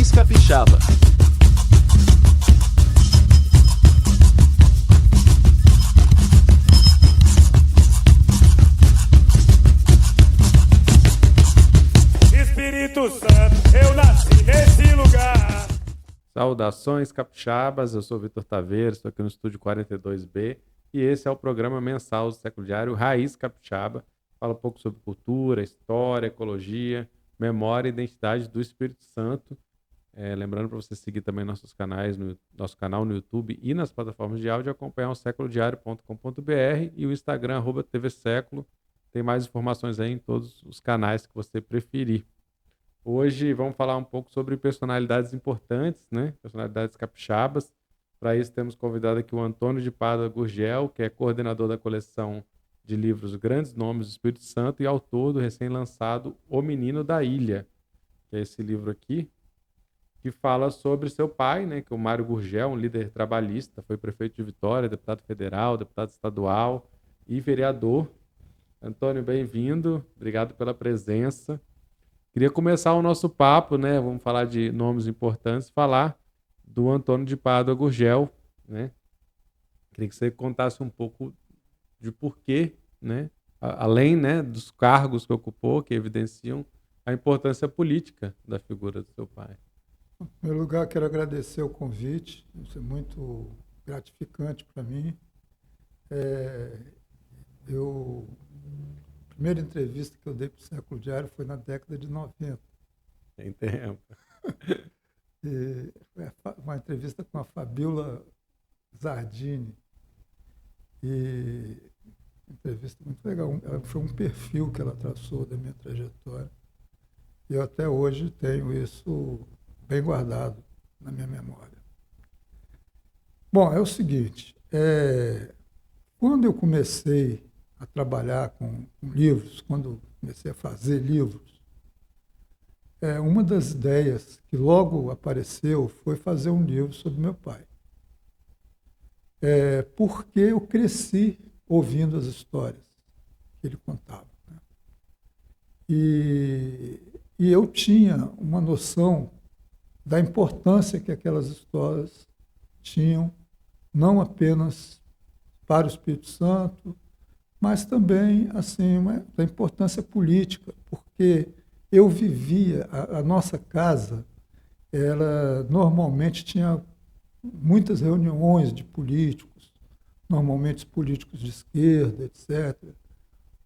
Raiz Capixaba. Espírito Santo, eu nasci nesse lugar. Saudações capixabas, eu sou Vitor Taveira, estou aqui no estúdio 42B e esse é o programa mensal do Século Diário Raiz Capixaba. Fala um pouco sobre cultura, história, ecologia, memória e identidade do Espírito Santo. Lembrando para você seguir também nossos canais, nosso canal no YouTube e nas plataformas de áudio, acompanhar o seculodiario.com.br e o Instagram @tvseculo. Tem mais informações aí em todos os canais que você preferir. Hoje vamos falar um pouco sobre personalidades importantes, né? Personalidades capixabas. Para isso temos convidado aqui o Antônio de Pádua Gurgel, que é coordenador da coleção de livros Grandes Nomes do Espírito Santo e autor do recém-lançado O Menino da Ilha, que é esse livro aqui, que fala sobre seu pai, né? Que é o Mário Gurgel, um líder trabalhista, foi prefeito de Vitória, deputado federal, deputado estadual e vereador. Antônio, bem-vindo. Obrigado pela presença. Queria começar o nosso papo, né? Vamos falar de nomes importantes, falar do Antônio de Pádua Gurgel, né? Queria que você contasse um pouco de porquê, né? Além, né, dos cargos que ocupou, que evidenciam a importância política da figura do seu pai. Em primeiro lugar, quero agradecer o convite, isso é muito gratificante para mim. A primeira entrevista que eu dei para o Século Diário foi na década de 90. Tem tempo. E foi uma entrevista com a Fabiola Zardini. E entrevista muito legal. Foi um perfil que ela traçou da minha trajetória. E eu até hoje tenho isso bem guardado na minha memória. Bom, é o seguinte, quando eu comecei a trabalhar com livros, quando comecei a fazer livros, uma das ideias que logo apareceu foi fazer um livro sobre meu pai. Porque eu cresci ouvindo as histórias que ele contava, né? E eu tinha uma noção da importância que aquelas histórias tinham, não apenas para o Espírito Santo, mas também assim, da importância política, porque eu vivia, a nossa casa, ela normalmente tinha muitas reuniões de políticos, normalmente políticos de esquerda, etc.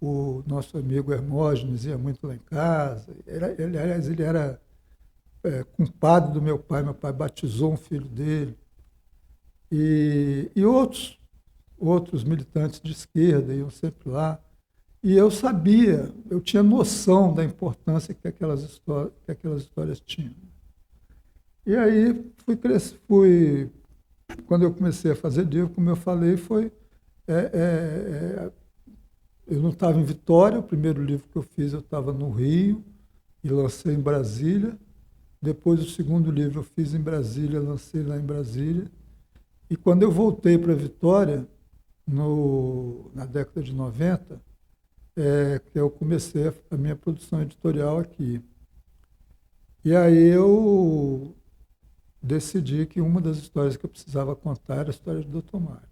O nosso amigo Hermógenes ia muito lá em casa, aliás, ele era compadre do meu pai batizou um filho dele, e outros militantes de esquerda iam sempre lá, e eu sabia, eu tinha noção da importância que aquelas histórias tinham. E aí quando eu comecei a fazer livro, como eu falei, eu não estava em Vitória, o primeiro livro que eu fiz eu estava no Rio e lancei em Brasília. Depois o segundo livro eu fiz em Brasília, lancei lá em Brasília. E quando eu voltei para Vitória, na década de 90, que eu comecei a minha produção editorial aqui. E aí eu decidi que uma das histórias que eu precisava contar era a história do Dr. Mário.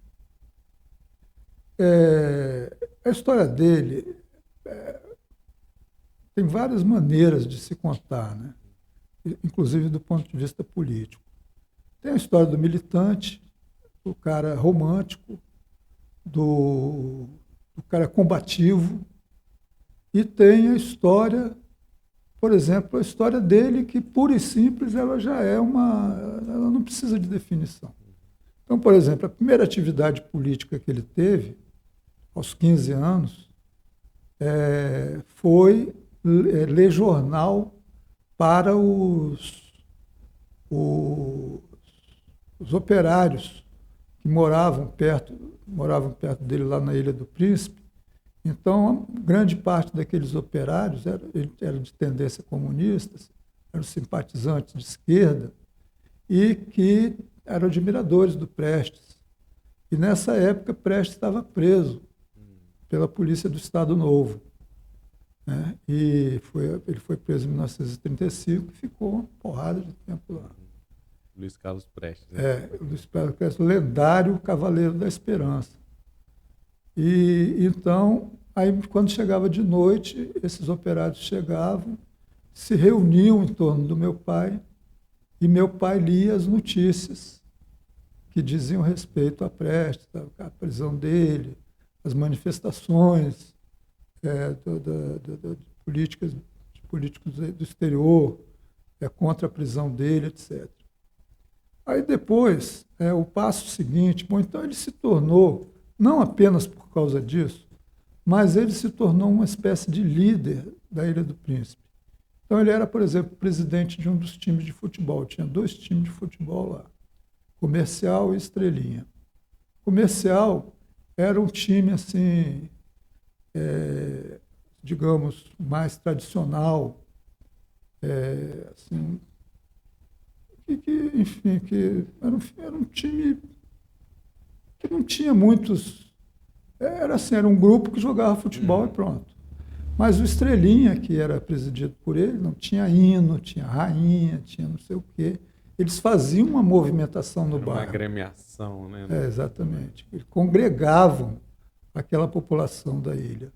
A história dele tem várias maneiras de se contar, né? Inclusive do ponto de vista político. Tem a história do militante, do cara romântico, do cara combativo, e tem a história, por exemplo, a história dele, que pura e simples ela já ela não precisa de definição. Então, por exemplo, a primeira atividade política que ele teve, aos 15 anos, foi ler jornal para os operários que moravam perto dele lá na Ilha do Príncipe. Então, grande parte daqueles operários eram de tendência comunista, eram simpatizantes de esquerda e que eram admiradores do Prestes. E nessa época, Prestes estava preso pela Polícia do Estado Novo. né? E ele foi preso em 1935 e ficou uma porrada de tempo lá. Luiz Carlos Prestes. Né? O Luiz Carlos Prestes, lendário Cavaleiro da Esperança. E então, aí quando chegava de noite, esses operários chegavam, se reuniam em torno do meu pai, e meu pai lia as notícias que diziam respeito a Prestes, a prisão dele, as manifestações de políticos do exterior contra a prisão dele, etc. Aí depois, o passo seguinte, bom, então ele se tornou, não apenas por causa disso, mas ele se tornou uma espécie de líder da Ilha do Príncipe. Então ele era, por exemplo, presidente de um dos times de futebol, tinha 2 times de futebol lá, Comercial e Estrelinha. Comercial era um time, assim, digamos, mais tradicional, assim, enfim, que era um time que não tinha muitos... Era um grupo que jogava futebol e pronto. Mas o Estrelinha, que era presidido por ele, não tinha hino, tinha rainha, tinha não sei o quê. Eles faziam uma movimentação no bairro. Uma agremiação, né? Exatamente. Eles congregavam aquela população da ilha.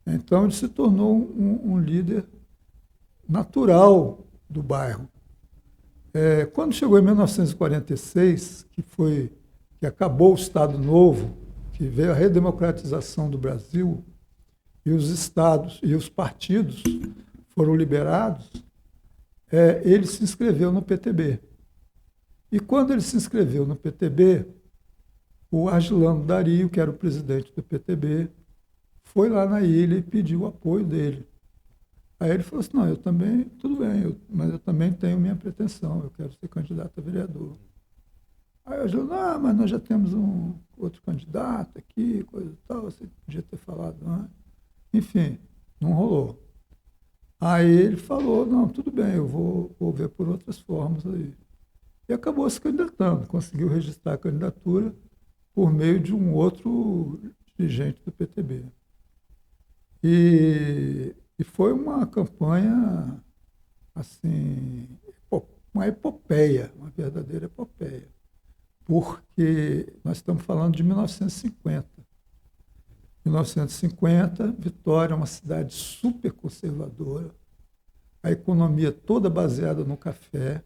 Então ele se tornou um líder natural do bairro. Quando chegou em 1946, que acabou o Estado Novo, que veio a redemocratização do Brasil, e os estados e os partidos foram liberados, ele se inscreveu no PTB. E quando ele se inscreveu no PTB, o Argilano Dario, que era o presidente do PTB, foi lá na ilha e pediu o apoio dele. Aí ele falou assim, não, eu também, tudo bem, mas eu também tenho minha pretensão, eu quero ser candidato a vereador. Aí eu falei, mas nós já temos um outro candidato aqui, coisa e tal, você podia ter falado antes. Enfim, não rolou. Aí ele falou, não, tudo bem, eu vou ver por outras formas aí. E acabou se candidatando, conseguiu registrar a candidatura por meio de um outro dirigente do PTB. E foi uma campanha, assim, uma epopeia, uma verdadeira epopeia, porque nós estamos falando de 1950. 1950, Vitória é uma cidade super conservadora, a economia toda baseada no café,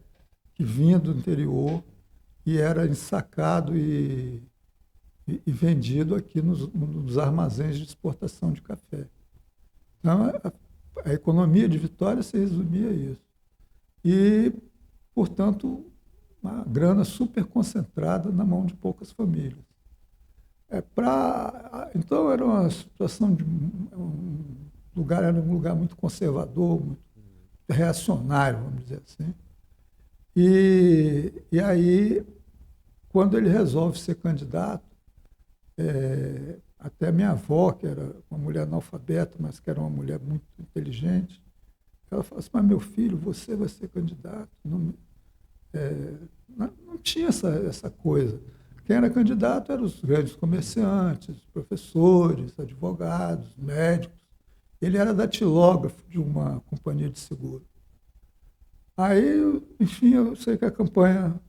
que vinha do interior e era ensacado e vendido aqui nos armazéns de exportação de café. Então, a economia de Vitória se resumia a isso. E, portanto, uma grana super concentrada na mão de poucas famílias. Então, era uma situação de era um lugar muito conservador, muito reacionário, vamos dizer assim. E aí, quando ele resolve ser candidato, até minha avó, que era uma mulher analfabeta, mas que era uma mulher muito inteligente, ela falou assim, mas meu filho, você vai ser candidato. Não tinha essa coisa. Quem era candidato eram os grandes comerciantes, professores, advogados, médicos. Ele era datilógrafo de uma companhia de seguro. Aí, enfim, eu sei que a campanha,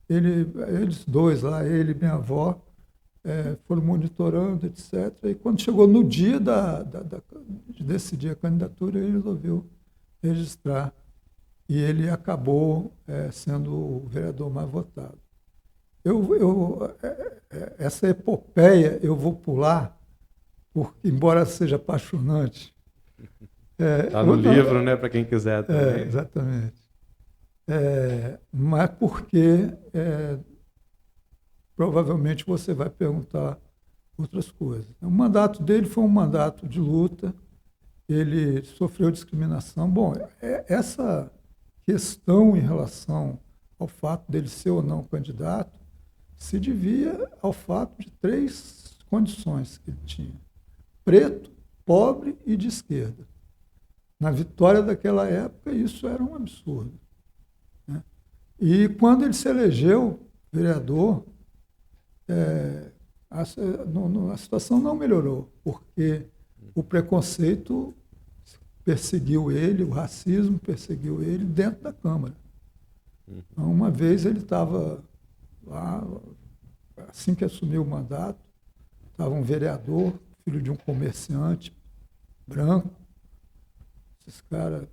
eles dois lá, ele e minha avó, foram monitorando, etc. E quando chegou no dia de decidir a candidatura, ele resolveu registrar. E ele acabou sendo o vereador mais votado. Essa epopeia eu vou pular, porque, embora seja apaixonante... Está no livro, né, para quem quiser também. Exatamente. Mas porque provavelmente você vai perguntar outras coisas. O mandato dele foi um mandato de luta, ele sofreu discriminação. Bom, essa questão em relação ao fato dele ser ou não candidato se devia ao fato de 3 condições que ele tinha: preto, pobre e de esquerda. Na Vitória daquela época, isso era um absurdo, né? E quando ele se elegeu vereador, a situação não melhorou, porque o preconceito perseguiu ele, o racismo perseguiu ele dentro da Câmara. Então, uma vez ele estava lá, assim que assumiu o mandato, estava um vereador, filho de um comerciante branco, esses caras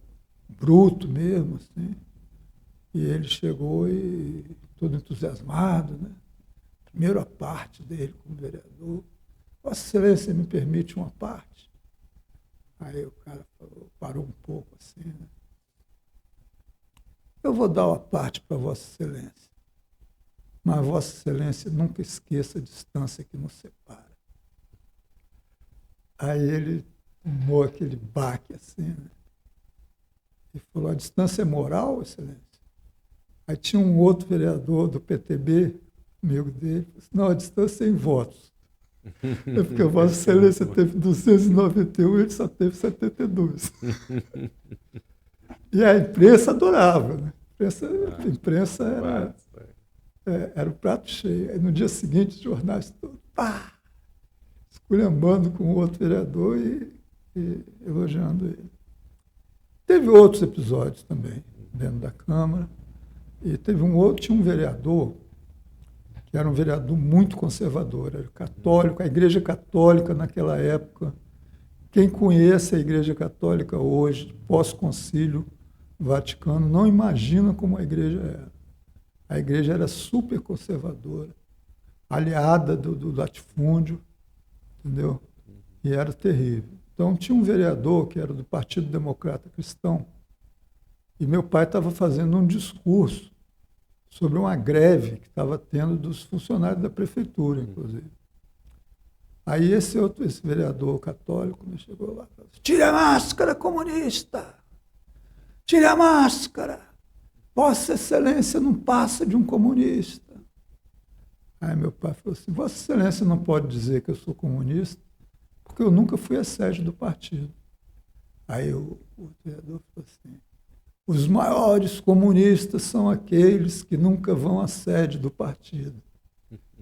bruto mesmo, assim, e ele chegou e todo entusiasmado, né? Primeiro a parte dele como vereador. Vossa Excelência me permite uma parte? Aí o cara falou, parou um pouco assim, né? Eu vou dar uma parte para Vossa Excelência, mas Vossa Excelência nunca esqueça a distância que nos separa. Aí ele tomou aquele baque assim, né? E falou, a distância é moral, Excelência? Aí tinha um outro vereador do PTB, amigo dele, falou assim, não, a distância é em votos. É porque Vossa Excelência teve 291 e ele só teve 72. E a imprensa adorava, né? A imprensa era o prato cheio. Aí no dia seguinte, os jornais todos, pá, esculhambando com o outro vereador e elogiando ele. Teve outros episódios também, dentro da Câmara. E teve tinha um vereador, que era um vereador muito conservador, era católico, a Igreja Católica naquela época. Quem conhece a Igreja Católica hoje, pós-concílio Vaticano, não imagina como a igreja era. A igreja era super conservadora, aliada do latifúndio, entendeu? E era terrível. Então tinha um vereador que era do Partido Democrata Cristão, e meu pai estava fazendo um discurso sobre uma greve que estava tendo dos funcionários da prefeitura, inclusive. Aí esse vereador católico me chegou lá e falou assim, tire a máscara, comunista! Tire a máscara! Vossa Excelência não passa de um comunista. Aí meu pai falou assim, Vossa Excelência não pode dizer que eu sou comunista, porque eu nunca fui à sede do partido. Aí o vereador falou assim, os maiores comunistas são aqueles que nunca vão à sede do partido.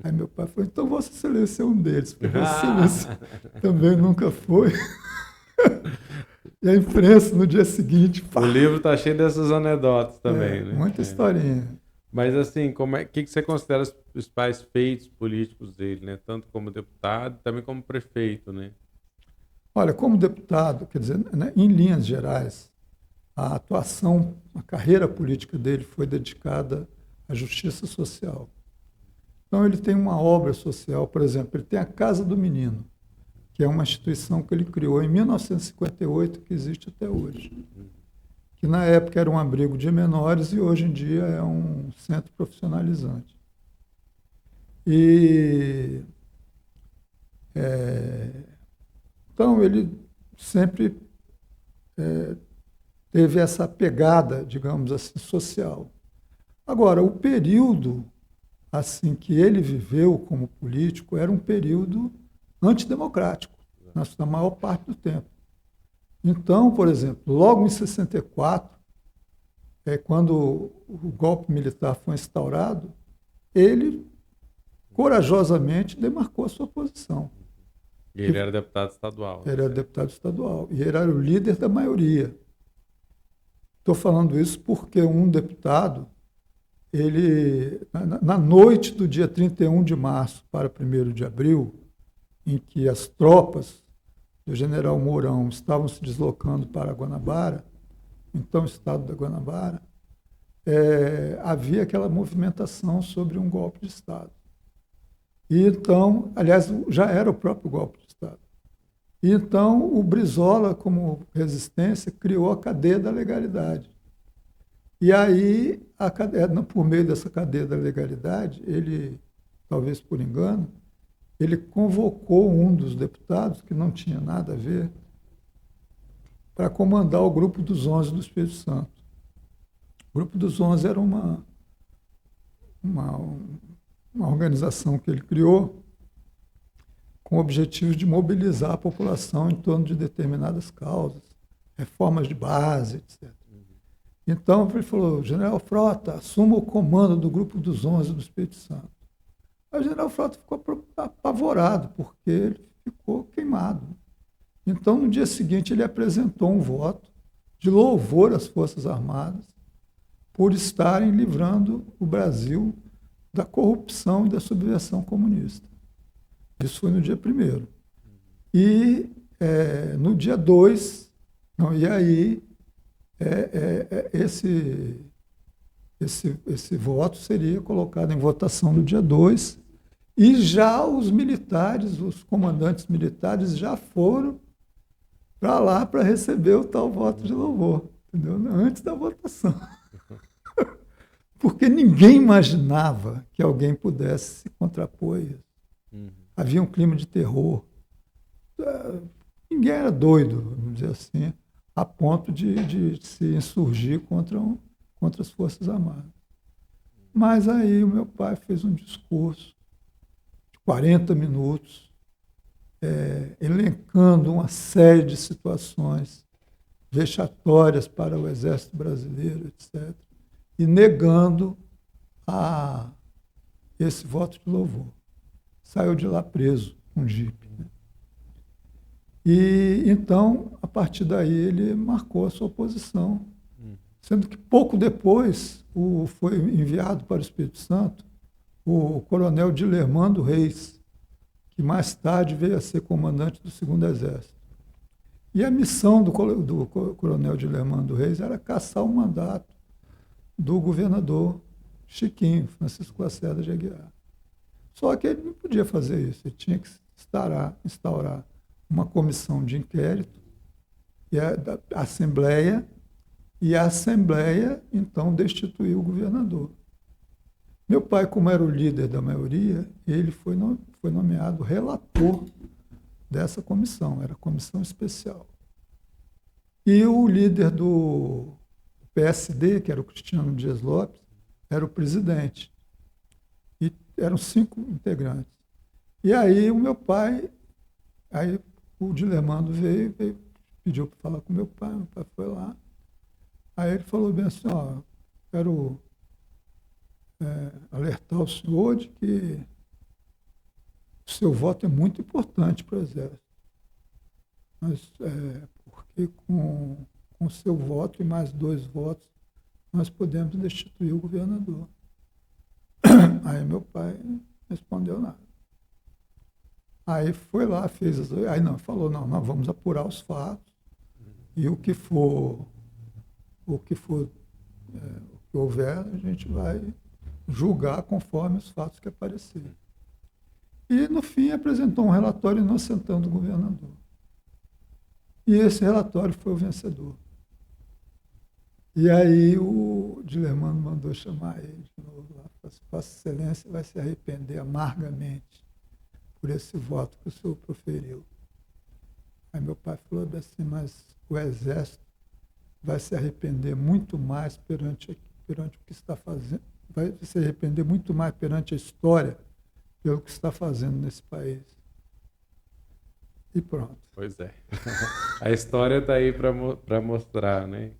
Aí meu pai falou, então Vossa Excelência é um deles, porque Vossa Excelência também nunca foi. E a imprensa no dia seguinte... Pá, o livro está cheio dessas anedotas também, né? Muita historinha. Mas assim, que você considera os principais feitos políticos dele, né? Tanto como deputado, também como prefeito, né? Olha, como deputado, quer dizer, né, em linhas gerais, a atuação, a carreira política dele foi dedicada à justiça social. Então ele tem uma obra social, por exemplo, ele tem a Casa do Menino, que é uma instituição que ele criou em 1958, que existe até hoje. Que na época era um abrigo de menores e hoje em dia é um centro profissionalizante. Então ele sempre teve essa pegada, digamos assim, social. Agora, o período assim que ele viveu como político era um período antidemocrático, na maior parte do tempo. Então, por exemplo, logo em 64, quando o golpe militar foi instaurado, ele corajosamente demarcou a sua posição. E ele era deputado estadual. Ele era deputado estadual. E ele era o líder da maioria. Estou falando isso porque um deputado, na noite do dia 31 de março para 1º de abril, em que as tropas do general Mourão estavam se deslocando para Guanabara, então o estado da Guanabara, havia aquela movimentação sobre um golpe de Estado. E então, aliás, já era o próprio golpe de Estado. E então o Brizola, como resistência, criou a cadeia da legalidade. E aí, por meio dessa cadeia da legalidade, ele, talvez por engano, ele convocou um dos deputados, que não tinha nada a ver, para comandar o Grupo dos 11 do Espírito Santo. O Grupo dos 11 era uma organização que ele criou com o objetivo de mobilizar a população em torno de determinadas causas, reformas de base, etc. Então, ele falou, General Frota, assuma o comando do Grupo dos 11 do Espírito Santo. Aí o General Frota ficou apavorado, porque ele ficou queimado. Então, no dia seguinte, ele apresentou um voto de louvor às Forças Armadas por estarem livrando o Brasil da corrupção e da subversão comunista. Isso foi no dia 1º. E no dia 2, e aí esse voto seria colocado em votação no dia 2, e já os militares, os comandantes militares já foram para lá para receber o tal voto de louvor, entendeu? Antes da votação. Porque ninguém imaginava que alguém pudesse se contrapor a isso. Havia um clima de terror. Ninguém era doido, vamos dizer assim, a ponto de se insurgir contra as Forças Armadas. Mas aí o meu pai fez um discurso de 40 minutos, elencando uma série de situações vexatórias para o Exército Brasileiro, etc., e negando esse voto de louvor. Saiu de lá preso, um jipe. Né? E então, a partir daí, ele marcou a sua posição, sendo que pouco depois foi enviado para o Espírito Santo o coronel Dilermando Reis, que mais tarde veio a ser comandante do 2º Exército. E a missão do coronel Dilermando Reis era caçar o mandato do governador Chiquinho, Francisco Lacerda de Aguiar. Só que ele não podia fazer isso, ele tinha que instaurar uma comissão de inquérito e a Assembleia, então, destituiu o governador. Meu pai, como era o líder da maioria, ele foi nomeado relator dessa comissão, era a comissão especial. E o líder do PSD, que era o Cristiano Dias Lopes, era o presidente. E eram 5 integrantes. E aí o meu pai, o Dilermando veio pediu para falar com meu pai foi lá. Aí ele falou bem assim, quero alertar o senhor de que o seu voto é muito importante para o Exército. Mas, porque com o seu voto e mais 2 votos, nós podemos destituir o governador. Aí meu pai não respondeu nada. Aí foi lá, falou, nós vamos apurar os fatos, e o que houver, a gente vai julgar conforme os fatos que aparecerem. E, no fim, apresentou um relatório inocentando o governador. E esse relatório foi o vencedor. E aí o Dilermando mandou chamar ele de novo lá. Vossa Excelência vai se arrepender amargamente por esse voto que o senhor proferiu. Aí meu pai falou assim, mas o Exército vai se arrepender muito mais perante o que está fazendo, vai se arrepender muito mais perante a história pelo que está fazendo nesse país. E pronto. Pois é. A história está aí para mostrar, né?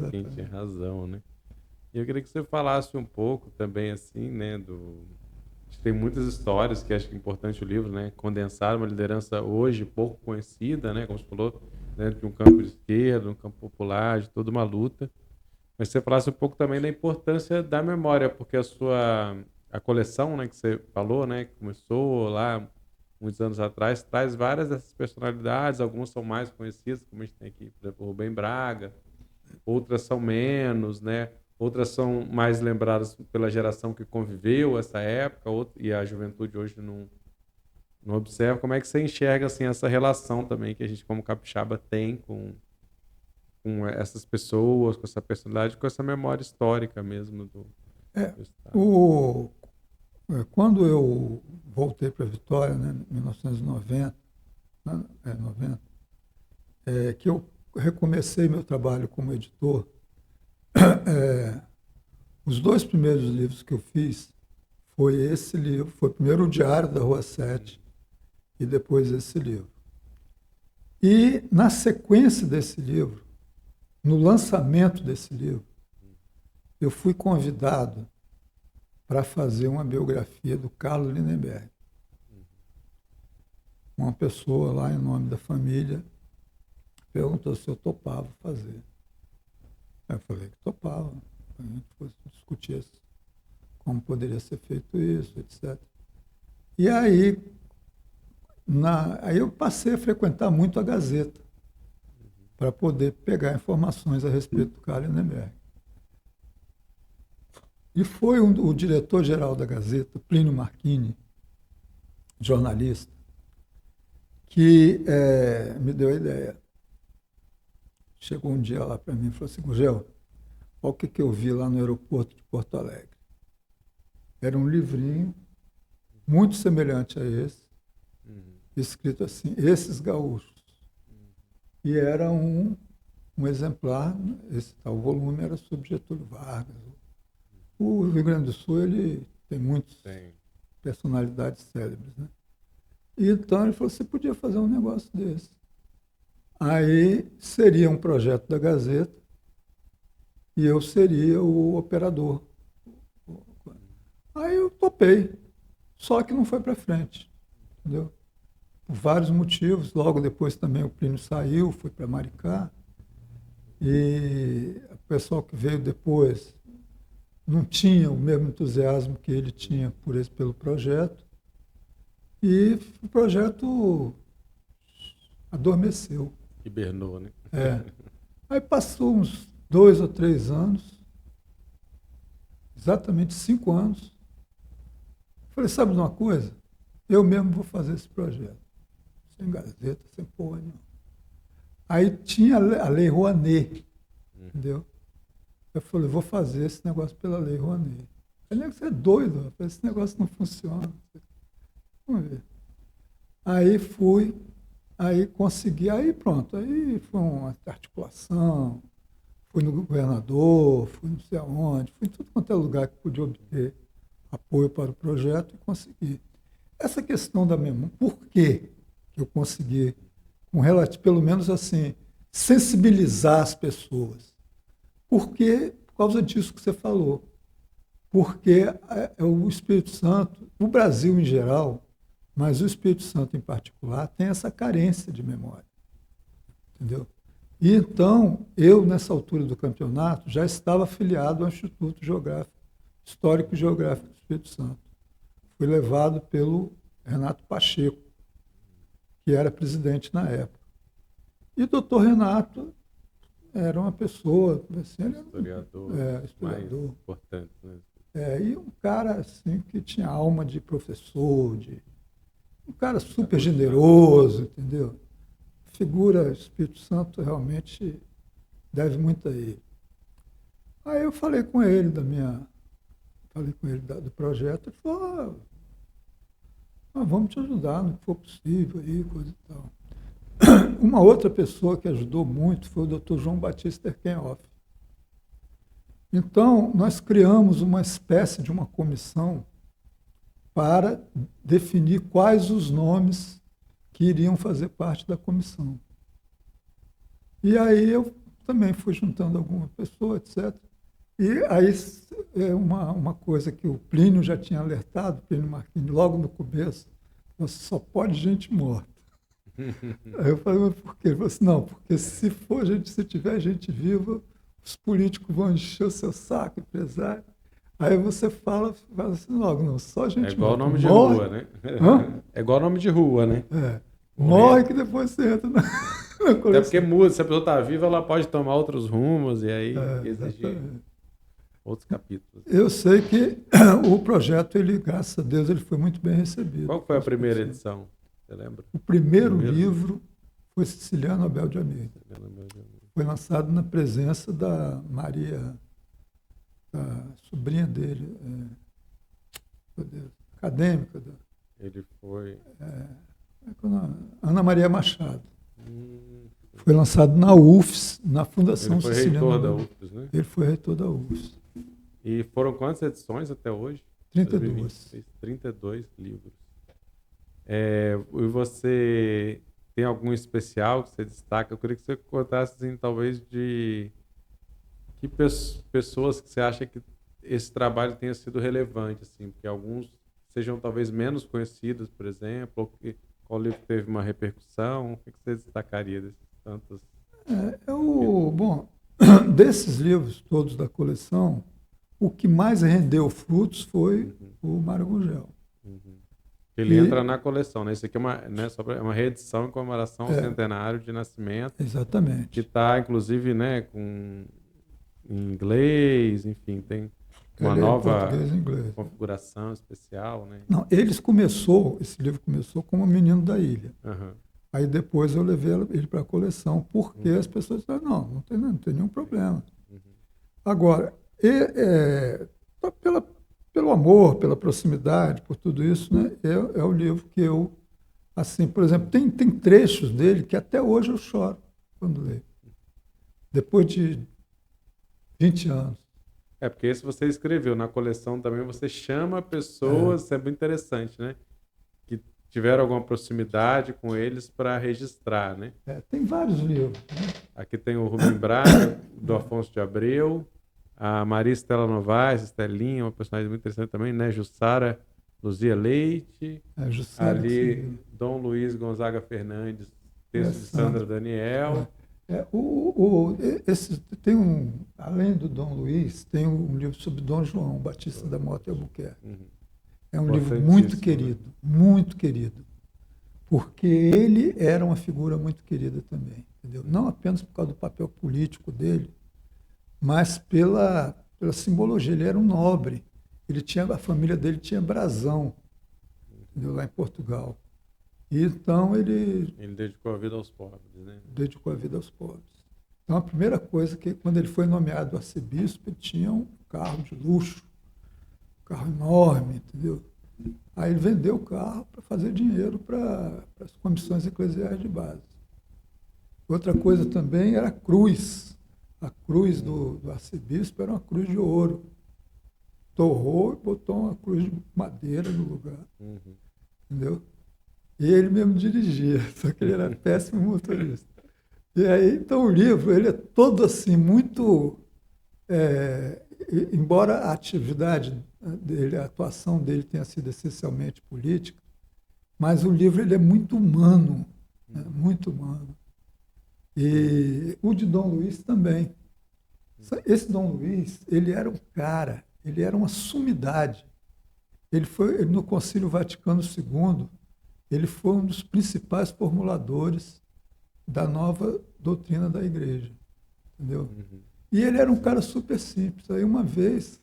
Quem tinha razão, né? E eu queria que você falasse um pouco também, assim, né, tem muitas histórias que acho que é importante o livro, né? Condensar uma liderança hoje pouco conhecida, né? Como você falou, dentro de um campo de esquerda, um campo popular, de toda uma luta. Mas você falasse um pouco também da importância da memória, porque a coleção, né, que você falou, né, que começou lá muitos anos atrás, traz várias dessas personalidades, algumas são mais conhecidas, como a gente tem aqui, por exemplo, o Rubem Braga, outras são menos, né? Outras são mais lembradas pela geração que conviveu essa época, e a juventude hoje não observa. Como é que você enxerga assim, essa relação também que a gente, como capixaba, tem com essas pessoas, com essa personalidade, com essa memória histórica mesmo do Estado? Quando eu voltei para Vitória, né, em 1990, que eu recomecei meu trabalho como editor, os 2 primeiros livros que eu fiz foi esse livro, foi primeiro o Diário da Rua 7 e depois esse livro. E na sequência desse livro, no lançamento desse livro, eu fui convidado para fazer uma biografia do Carlos Lindenberg. Uma pessoa lá em nome da família perguntou se eu topava fazer. Aí eu falei que topava. A gente foi discutir como poderia ser feito isso, etc. E aí, aí eu passei a frequentar muito a Gazeta, para poder pegar informações a respeito do Carlos Lindenberg. E foi o diretor-geral da Gazeta, Plínio Marchini, jornalista, que me deu a ideia. Chegou um dia lá para mim e falou assim: Gugel, olha o que eu vi lá no aeroporto de Porto Alegre. Era um livrinho muito semelhante a esse, escrito assim, Esses Gaúchos. E era um exemplar, esse tal volume era sobre Getúlio Vargas. O Rio Grande do Sul, ele tem muitas personalidades célebres, né? E então ele falou: você podia fazer um negócio desse. Aí seria um projeto da Gazeta e eu seria o operador. Aí eu topei, só que não foi para frente, entendeu? Por vários motivos. Logo depois também o Plínio saiu, foi para Maricá, e o pessoal que veio depois não tinha o mesmo entusiasmo que ele tinha pelo projeto, e o projeto adormeceu. Hibernou, né? Aí passou uns 2 ou 3 anos, exatamente 5 anos. Falei: sabe de uma coisa? Eu mesmo vou fazer esse projeto. Sem Gazeta, sem porra nenhuma. Aí tinha a Lei Rouanet, entendeu? Eu falei: vou fazer esse negócio pela Lei Rouanet. Ele falou: você é doido, rapaz, esse negócio não funciona. Vamos ver. Aí fui, aí consegui, aí pronto, aí foi uma articulação, fui no governador, fui não sei aonde, fui em tudo quanto é lugar que podia obter apoio para o projeto e consegui. Essa questão da memória, por que eu consegui, pelo menos assim, sensibilizar as pessoas? Por causa disso que você falou. Porque o Espírito Santo, o Brasil em geral, mas o Espírito Santo em particular, tem essa carência de memória. Entendeu? E então, eu, nessa altura do campeonato, já estava afiliado ao Instituto Histórico e Geográfico do Espírito Santo. Fui levado pelo Renato Pacheco, que era presidente na época. E o doutor Renato era uma pessoa, assim, ele era historiador. Mais importante, né? E um cara assim, que tinha alma de professor, um cara super generoso, entendeu? Figura, Espírito Santo realmente deve muito a ele. Aí eu falei com ele do projeto, ele falou: vamos te ajudar no que for possível, aí, coisa e tal. Uma outra pessoa que ajudou muito foi o Dr. João Batista Erkenhoff. Então, nós criamos uma espécie de uma comissão para definir quais os nomes que iriam fazer parte da comissão. E aí eu também fui juntando alguma pessoa, etc. E aí uma coisa que o Plínio já tinha alertado, Plínio Marchini, logo no começo: você só pode gente morta. Aí eu falei: mas por quê? Ele falou assim: não, porque se tiver gente viva, os políticos vão encher o seu saco, empresário. Aí você fala assim logo: não, só gente morta. É igual nome de morre. rua, né? Hã? É igual nome de rua, né? Morre que depois você entra na Até porque muda, se a pessoa está viva, ela pode tomar outros rumos e aí exigir outros capítulos. Eu sei que o projeto, graças a Deus, ele foi muito bem recebido. Qual foi a primeira edição? Você lembra? O primeiro livro foi Siciliano Abel de Almeida. Foi lançado na presença da Maria, a sobrinha dele, acadêmica. Ele foi... Ana Maria Machado. Foi lançado na UFS, na Fundação Siciliano. Ele foi reitor da UFS, né? Ele foi reitor da UFS. E foram quantas edições até hoje? 32. 32 livros. E você tem algum especial que você destaca? Eu queria que você contasse, assim, talvez, de que pessoas que você acha que esse trabalho tenha sido relevante, assim, porque alguns sejam talvez menos conhecidos, por exemplo, ou qual livro teve uma repercussão? O que você destacaria desses tantos Bom, desses livros todos da coleção, o que mais rendeu frutos foi o Mário Gurgel. Ele E- entra na coleção, né? Isso aqui é uma, né, é uma reedição em comemoração ao É. centenário de nascimento, que Exatamente. está, inclusive, né, em inglês, enfim, tem uma Ele é em nova português e inglês. configuração especial, né? Não, esse livro começou como O Menino da Ilha. Aham. Aí depois eu levei ele para a coleção, porque as pessoas disseram, não tem nenhum problema. Agora, pelo amor, pela proximidade, por tudo isso, né, é o livro que eu, assim, por exemplo, tem trechos dele que até hoje eu choro quando leio. Depois de 20 anos. É, porque esse você escreveu na coleção também, você chama pessoas, isso é muito interessante, né? Que tiveram alguma proximidade com eles para registrar, né? Tem vários livros. Né? Aqui tem o Rubem Braga, do Afonso de Abreu, a Maria Estela Novaes, Estelinha, uma personagem muito interessante também, né? Jussara Luzia Leite, Jussara ali Dom Luiz Gonzaga Fernandes, texto de Sandra. Sandra Daniel. Tem além do Dom Luiz, tem um livro sobre Dom João Batista da Mota e Albuquerque. É um livro muito querido, porque ele era uma figura muito querida também, entendeu? Não apenas por causa do papel político dele, mas pela simbologia. Ele era um nobre, a família dele tinha brasão, entendeu? Lá em Portugal. E então ele dedicou a vida aos pobres, né? dedicou a vida aos pobres. Então, a primeira coisa que, quando ele foi nomeado arcebispo, ele tinha um carro de luxo, um carro enorme, entendeu? Aí ele vendeu o carro para fazer dinheiro para as comissões eclesiais de base. Outra coisa também era a cruz. A cruz do arcebispo era uma cruz de ouro. Torrou e botou uma cruz de madeira no lugar. Entendeu? E ele mesmo dirigia, só que ele era péssimo motorista. E aí, então, o livro ele é todo assim, muito... embora a atividade dele, a atuação dele tenha sido essencialmente política, mas o livro ele é muito humano, né? Muito humano. E o de Dom Luiz também. Esse Dom Luiz, ele era um cara, ele era uma sumidade. Ele no Concílio Vaticano II, ele foi um dos principais formuladores da nova doutrina da igreja, entendeu? E ele era um cara super simples. Aí uma vez,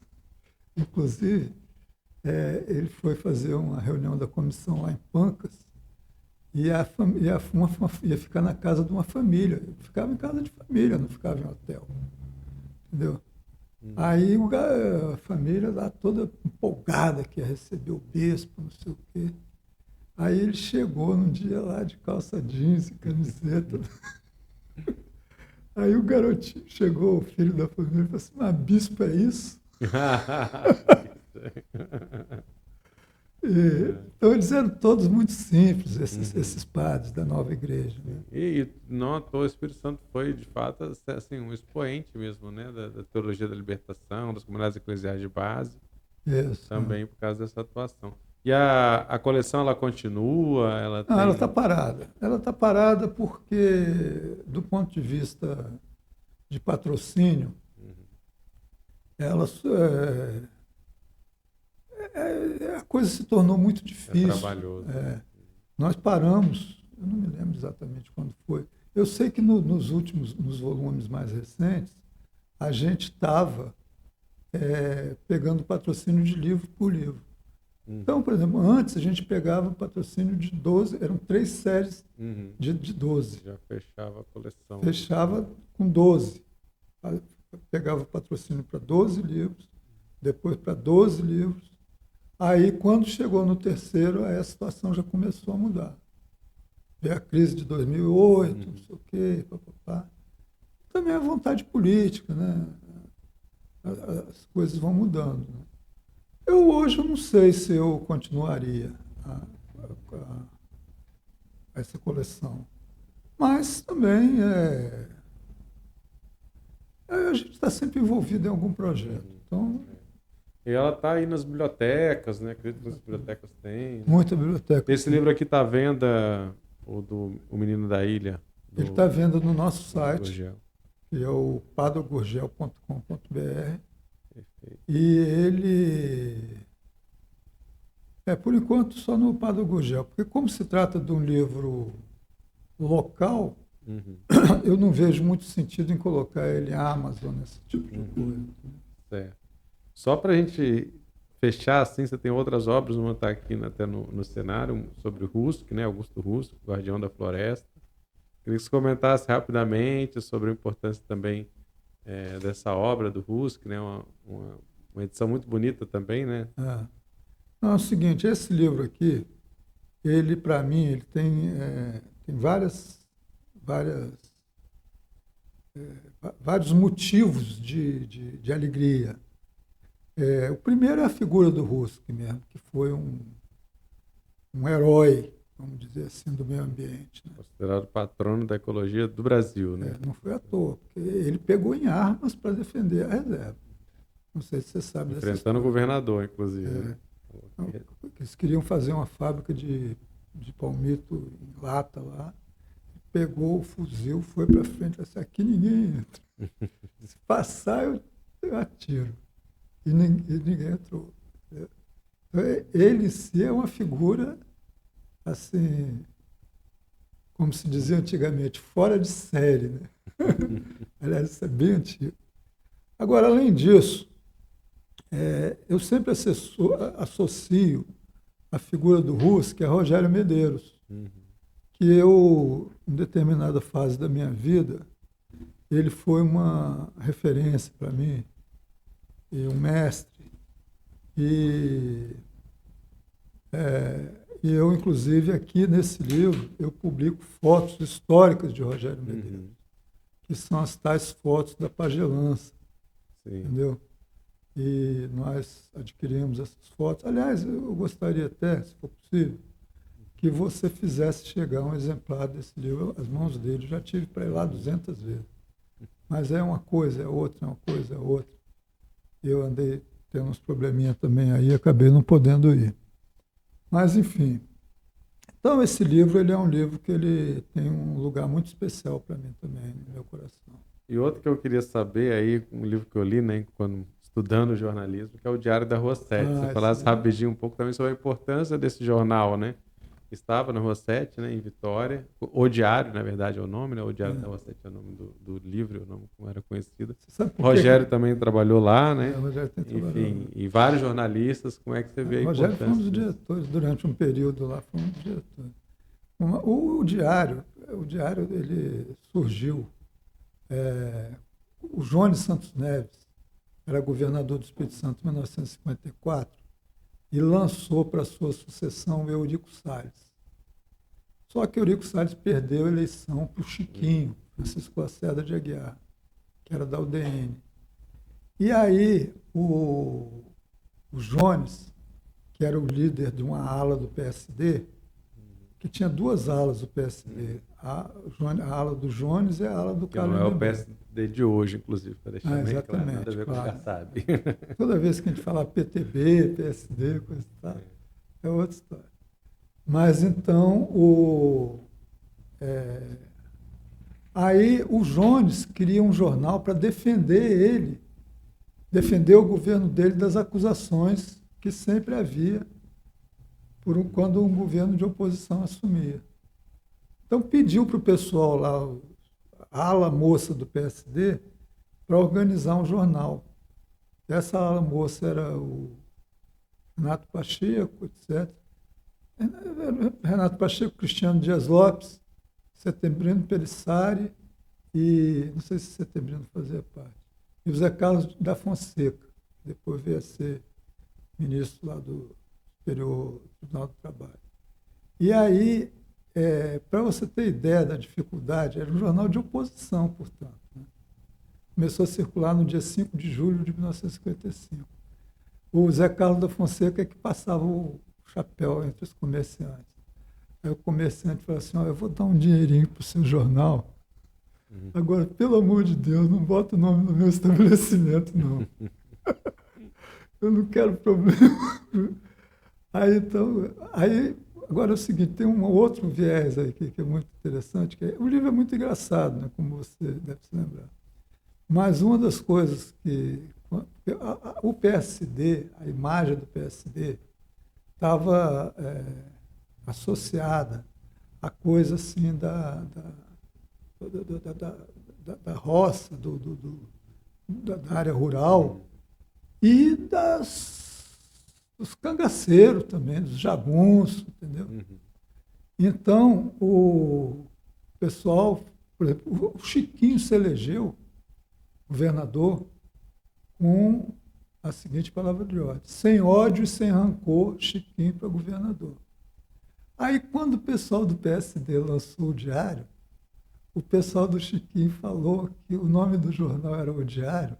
inclusive, ele foi fazer uma reunião da comissão lá em Pancas e ia ficar na casa de uma família. Ele ficava em casa de família, não ficava em hotel, entendeu? Aí a família lá toda empolgada que ia receber o bispo, não sei o quê. Aí ele chegou num dia lá de calça jeans e camiseta. Aí o garotinho chegou, o filho da família, e falou assim, mas bispo é isso? Então eles eram todos muito simples, esses padres da nova igreja. Né? E não à toa, o Espírito Santo foi, de fato, assim, um expoente mesmo, né? Da teologia da libertação, das comunidades eclesiais de base. Isso. Também por causa dessa atuação. E a coleção, ela continua? Ela está parada. Ela está parada porque, do ponto de vista de patrocínio, a coisa se tornou muito difícil. É trabalhoso. Nós paramos, eu não me lembro exatamente quando foi. Eu sei que nos volumes mais recentes, a gente estava pegando patrocínio de livro por livro. Então, por exemplo, antes a gente pegava patrocínio de 12, eram 3 séries de 12. Já fechava a coleção. Fechava com 12. Pegava patrocínio para 12 livros, depois para 12 livros. Aí, quando chegou no terceiro, aí a situação já começou a mudar. Veio a crise de 2008, não sei o quê, papapá. Também a vontade política, né? As coisas vão mudando. Né? Hoje eu não sei se eu continuaria essa coleção. Mas também a gente está sempre envolvido em algum projeto. Então, e ela está aí nas bibliotecas, né? Acredito que as bibliotecas têm. Muita biblioteca. Esse livro aqui está à venda, o Menino da Ilha, Ele está vendo no nosso site, Gurgel. que é o padogurgel.com.br. Perfeito. E ele, por enquanto, só no Padre Gurgel, porque como se trata de um livro local, Uhum. eu não vejo muito sentido em colocar ele em Amazon, esse tipo de coisa. Certo. Só para a gente fechar, assim, você tem outras obras, uma está aqui até no cenário, sobre o Husk, né? Augusto Husk, Guardião da Floresta. Queria que você comentasse rapidamente sobre a importância também dessa obra do Husk, né? Uma edição muito bonita também, né? Não, é o seguinte, esse livro aqui, ele, para mim, ele tem vários motivos de alegria. O primeiro é a figura do Husk mesmo, que foi um herói, vamos dizer assim, do meio ambiente. Né? Considerado patrono da ecologia do Brasil, né? Não foi à toa, porque ele pegou em armas para defender a reserva. Não sei se você sabe dessa Enfrentando o história. governador, inclusive. Né? Não, eles queriam fazer uma fábrica de palmito em lata lá. Pegou o fuzil, foi para frente, assim, aqui ninguém entra. Se passar, eu atiro. E ninguém entrou. Então, ele em si é uma figura, assim, como se dizia antigamente, fora de série. Né? Aliás, isso é bem antigo. Agora, além disso, eu sempre associo a figura do Husk a Rogério Medeiros. Que eu, em determinada fase da minha vida, ele foi uma referência para mim, e um mestre. E eu, inclusive, aqui nesse livro, eu publico fotos históricas de Rogério Medeiros, que são as tais fotos da pagelança, entendeu? E nós adquirimos essas fotos. Aliás, eu gostaria até, se for possível, que você fizesse chegar um exemplar desse livro às mãos dele. Eu já tive para ir lá 200 vezes. Mas é uma coisa, é outra, é uma coisa, é outra. Eu andei tendo uns probleminha também aí, acabei não podendo ir. Mas, enfim. Então, esse livro, ele é um livro que ele tem um lugar muito especial para mim também, no meu coração. E outro que eu queria saber aí, um livro que eu li, né, quando estudando jornalismo, que é o Diário da Rua 7. Você falasse rapidinho um pouco também sobre a importância desse jornal, né? Estava na Rua 7, né, em Vitória. O Diário, na verdade, é o nome, né? O Diário da Rua 7 é o nome do livro, o nome como era conhecido. Rogério também trabalhou lá, né? Rogério tem trabalhado. Enfim, e vários jornalistas. Como é que você vê a importância? Rogério foi um dos diretores, durante um período lá, foi um dos diretores. O Diário, ele surgiu. O Jones Santos Neves era governador do Espírito Santo em 1954 e lançou para sua sucessão o Eurico Salles. Só que o Eurico Salles perdeu a eleição para o Chiquinho, Francisco Lacerda de Aguiar, que era da UDN. E aí o Jones, que era o líder de uma ala do PSD, que tinha duas alas do PSD, a ala do Jones e a ala do Carlos. Que não é o PSD de hoje, inclusive, para deixar bem claro, nada a ver com o que já sabe. Toda vez que a gente fala PTB, PSD, coisa e tal, é outra história. Mas então, aí o Jones queria um jornal para defender o governo dele das acusações que sempre havia quando um governo de oposição assumia. Então pediu para o pessoal lá, a ala moça do PSD, para organizar um jornal. Essa ala moça era o Renato Pacheco, etc. Renato Pacheco, Cristiano Dias Lopes, Setembrino Pelissari e, não sei se Setembrino fazia parte, e o Zé Carlos da Fonseca, que depois veio a ser ministro lá do Superior Tribunal do Trabalho. E aí, para você ter ideia da dificuldade, era um jornal de oposição, portanto. Né? Começou a circular no dia 5 de julho de 1955. O Zé Carlos da Fonseca é que passava o chapéu entre os comerciantes. Aí o comerciante falou assim, eu vou dar um dinheirinho para o seu jornal. Agora, pelo amor de Deus, não bota o nome no meu estabelecimento, não. Eu não quero problema. Aí Agora é o seguinte, tem um outro viés aí que é muito interessante, o livro é muito engraçado, né, como você deve se lembrar. Mas uma das coisas o PSD, a imagem do PSD, estava associada a coisa assim da roça, da área rural e dos cangaceiros também, dos jagunços, entendeu? Então, o pessoal, por exemplo, o Chiquinho se elegeu governador com a seguinte palavra de ordem: sem ódio e sem rancor, Chiquinho para governador. Aí, quando o pessoal do PSD lançou o Diário, o pessoal do Chiquinho falou que o nome do jornal era O Diário,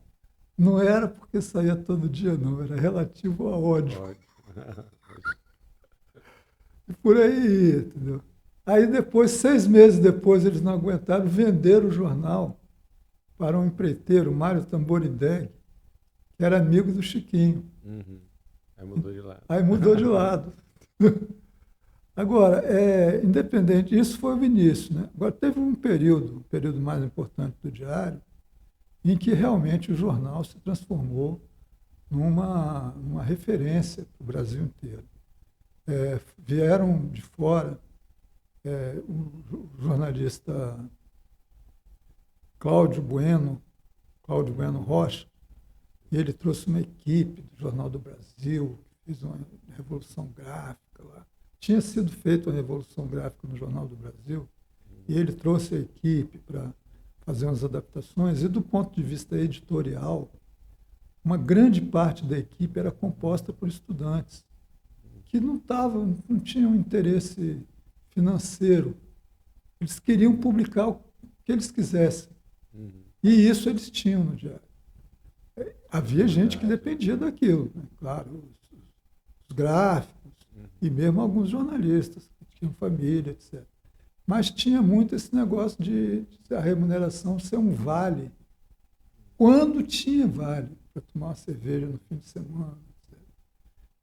não era porque saía todo dia, não, era relativo a ódio. E por aí, entendeu? Aí depois, 6 meses depois, eles não aguentaram, venderam o jornal para um empreiteiro, Mário Tamborindeg, que era amigo do Chiquinho. Aí mudou de lado. Aí mudou de lado. Agora, independente, isso foi o início, né? Agora, teve um período, o período mais importante do Diário, em que realmente o jornal se transformou numa referência para o Brasil inteiro. Vieram de fora o jornalista Cláudio Bueno Rocha, e ele trouxe uma equipe do Jornal do Brasil, fez uma revolução gráfica lá. Tinha sido feita uma revolução gráfica no Jornal do Brasil, e ele trouxe a equipe para fazer umas adaptações, e do ponto de vista editorial, uma grande parte da equipe era composta por estudantes que não tinham interesse financeiro. Eles queriam publicar o que eles quisessem. E isso eles tinham no Diário. Havia gente que dependia daquilo, né? Claro, os gráficos, e mesmo alguns jornalistas que tinham família, etc. Mas tinha muito esse negócio de a remuneração ser um vale. Quando tinha vale para tomar uma cerveja no fim de semana, etc.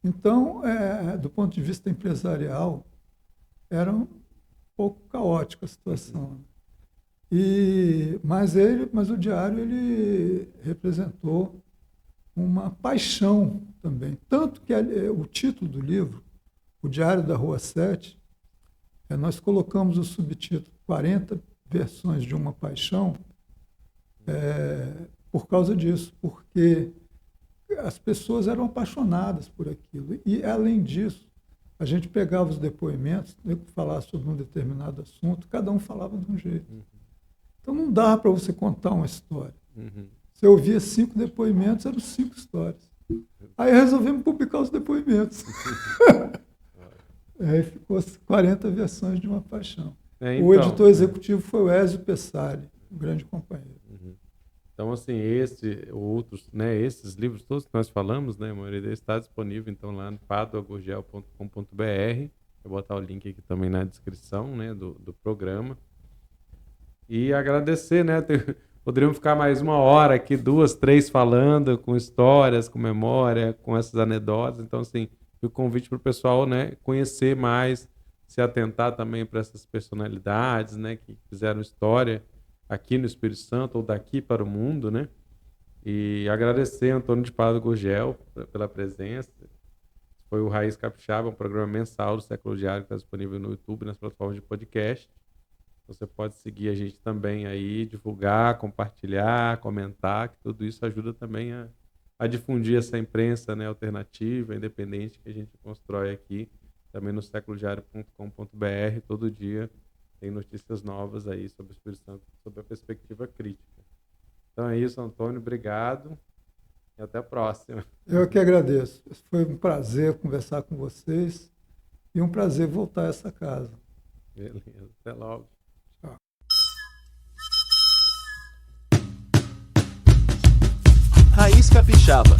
Então, do ponto de vista empresarial, era um pouco caótica a situação. Mas o Diário ele representou uma paixão também. Tanto que o título do livro, O Diário da Rua 7, nós colocamos o subtítulo 40 versões de uma paixão por causa disso, porque as pessoas eram apaixonadas por aquilo. E, além disso, a gente pegava os depoimentos, falar sobre um determinado assunto, cada um falava de um jeito. Então, não dava para você contar uma história. Você ouvia 5 depoimentos, eram 5 histórias. Aí resolvemos publicar os depoimentos. Aí ficou 40 versões de uma paixão. Então, o editor executivo foi o Ézio Pessari, um grande companheiro. Então, assim, esses livros todos que nós falamos, né, a maioria deles está disponível, então, lá no padoagurgel.com.br. Vou botar o link aqui também na descrição, né, do programa. E agradecer, né? Poderíamos ficar mais 1 hora aqui, 2, 3 falando, com histórias, com memória, com essas anedotas. Então, assim, o convite para o pessoal, né, conhecer mais, se atentar também para essas personalidades, né, que fizeram história aqui no Espírito Santo ou daqui para o mundo, né? E agradecer a Antônio de Pádua Gurgel pela presença. Foi o Raiz Capixaba, um programa mensal do Século Diário que está disponível no YouTube, nas plataformas de podcast. Você pode seguir a gente também aí, divulgar, compartilhar, comentar, que tudo isso ajuda também a difundir essa imprensa, né, alternativa, independente, que a gente constrói aqui, também no séculodiario.com.br. Todo dia tem notícias novas aí sobre o Espírito Santo, sobre a perspectiva crítica. Então é isso, Antônio, obrigado e até a próxima. Eu que agradeço. Foi um prazer conversar com vocês e um prazer voltar a essa casa. Beleza, até logo. Raiz Capixaba.